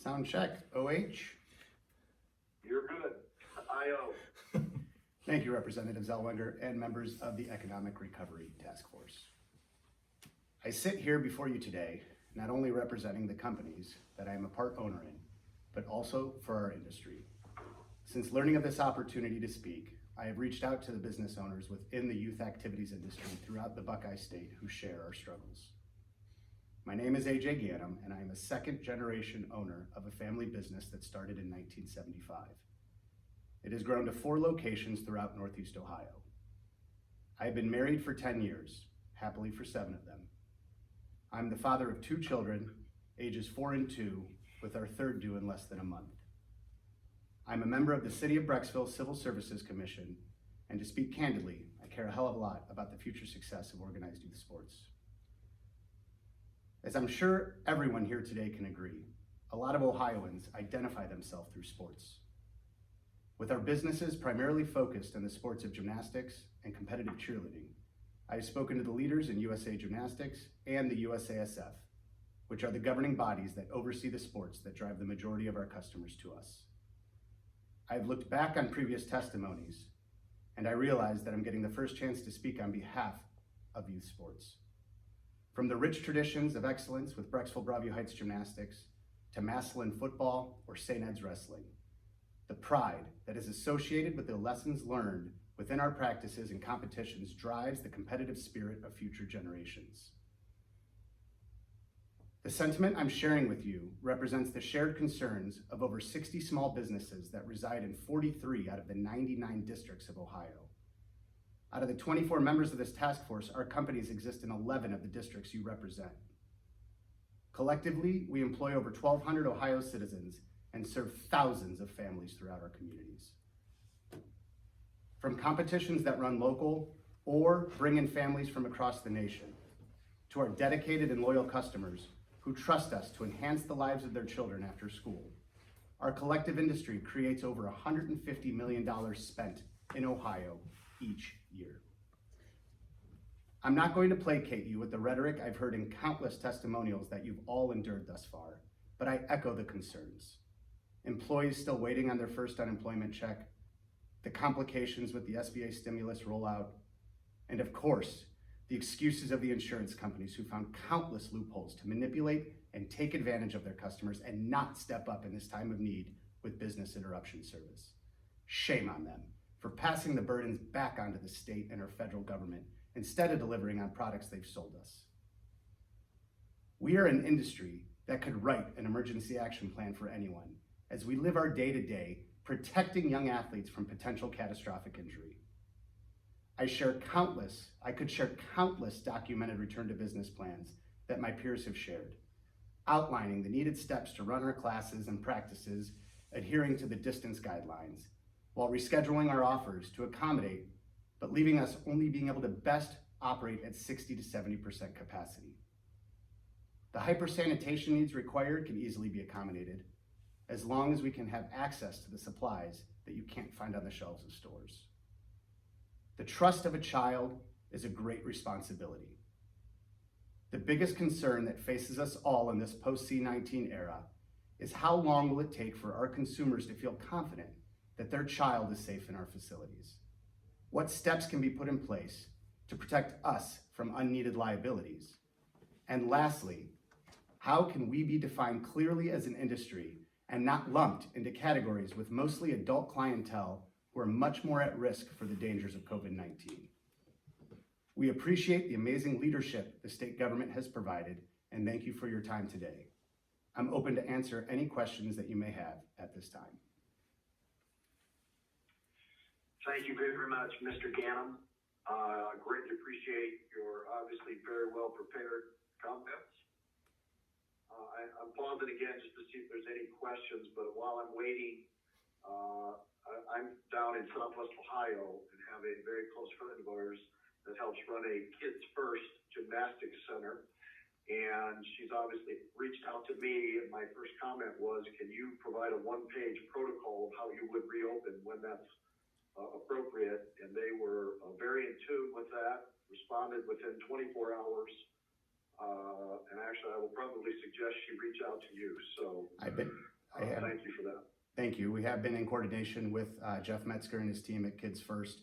Sound check. OH. You're good. IO. Thank you, Representative Zellweger and members of the Economic Recovery Task Force. I sit here before you today, not only representing the companies that I am a part owner in, but also for our industry. Since learning of this opportunity to speak, I have reached out to the business owners within the youth activities industry throughout the Buckeye State who share our struggles. My name is AJ Ganem, and I am a second-generation owner of a family business that started in 1975. It has grown to 4 locations throughout Northeast Ohio. I have been married for 10 years, happily for 7 of them. I'm the father of 2 children, ages 4 and 2, with our 3rd due in less than a month. I'm a member of the City of Brecksville Civil Services Commission, and to speak candidly, I care a hell of a lot about the future success of organized youth sports. As I'm sure everyone here today can agree, a lot of Ohioans identify themselves through sports. With our businesses primarily focused on the sports of gymnastics and competitive cheerleading, I have spoken to the leaders in USA Gymnastics and the USASF, which are the governing bodies that oversee the sports that drive the majority of our customers to us. I've looked back on previous testimonies, and I realize that I'm getting the first chance to speak on behalf of youth sports. From the rich traditions of excellence with Brecksville Broadview Heights Gymnastics to Massillon football or St. Ed's wrestling, the pride that is associated with the lessons learned within our practices and competitions drives the competitive spirit of future generations. The sentiment I'm sharing with you represents the shared concerns of over 60 small businesses that reside in 43 out of the 99 districts of Ohio. Out of the 24 members of this task force, our companies exist in 11 of the districts you represent. Collectively, we employ over 1,200 Ohio citizens and serve thousands of families throughout our communities. From competitions that run local or bring in families from across the nation, to our dedicated and loyal customers who trust us to enhance the lives of their children after school, our collective industry creates over $150 million spent in Ohio each year. I'm not going to placate you with the rhetoric I've heard in countless testimonials that you've all endured thus far, but I echo the concerns. Employees still waiting on their first unemployment check, the complications with the SBA stimulus rollout, and of course, the excuses of the insurance companies who found countless loopholes to manipulate and take advantage of their customers and not step up in this time of need with business interruption service. Shame on them for passing the burdens back onto the state and our federal government instead of delivering on products they've sold us. We are an industry that could write an emergency action plan for anyone as we live our day-to-day protecting young athletes from potential catastrophic injury. I could share countless documented return to business plans that my peers have shared, outlining the needed steps to run our classes and practices adhering to the distance guidelines, while rescheduling our offers to accommodate, but leaving us only being able to best operate at 60 to 70% capacity. The hypersanitation needs required can easily be accommodated, as long as we can have access to the supplies that you can't find on the shelves of stores. The trust of a child is a great responsibility. The biggest concern that faces us all in this post-C-19 era is how long will it take for our consumers to feel confident that their child is safe in our facilities? What steps can be put in place to protect us from unneeded liabilities? And lastly, how can we be defined clearly as an industry and not lumped into categories with mostly adult clientele who are much more at risk for the dangers of COVID-19? We appreciate the amazing leadership the state government has provided, and thank you for your time today. I'm open to answer any questions that you may have at this time. Thank you very much, Mr. Ganem. Greatly appreciate your obviously very well prepared comments. I'm pausing again just to see if there's any questions, but while I'm waiting, I'm down in Southwest Ohio and have a very close friend of ours that helps run a Kids First Gymnastics Center. And she's obviously reached out to me, and my first comment was, can you provide a one-page protocol of how you would reopen when that's appropriate? And they were very in tune with that, responded within 24 hours. And actually, I will probably suggest she reach out to you. So thank you for that. Thank you. We have been in coordination with Jeff Metzger and his team at Kids First.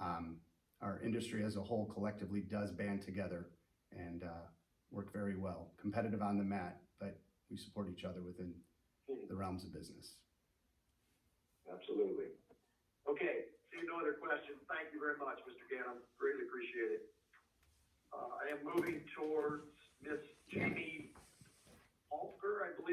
Our industry as a whole collectively does band together and work very well. Competitive on the mat, but we support each other within the realms of business. Absolutely. Okay, seeing no other questions, thank you very much, Mr. Ganem. Greatly appreciate it. I am moving towards Miss Jamie Holker, I believe.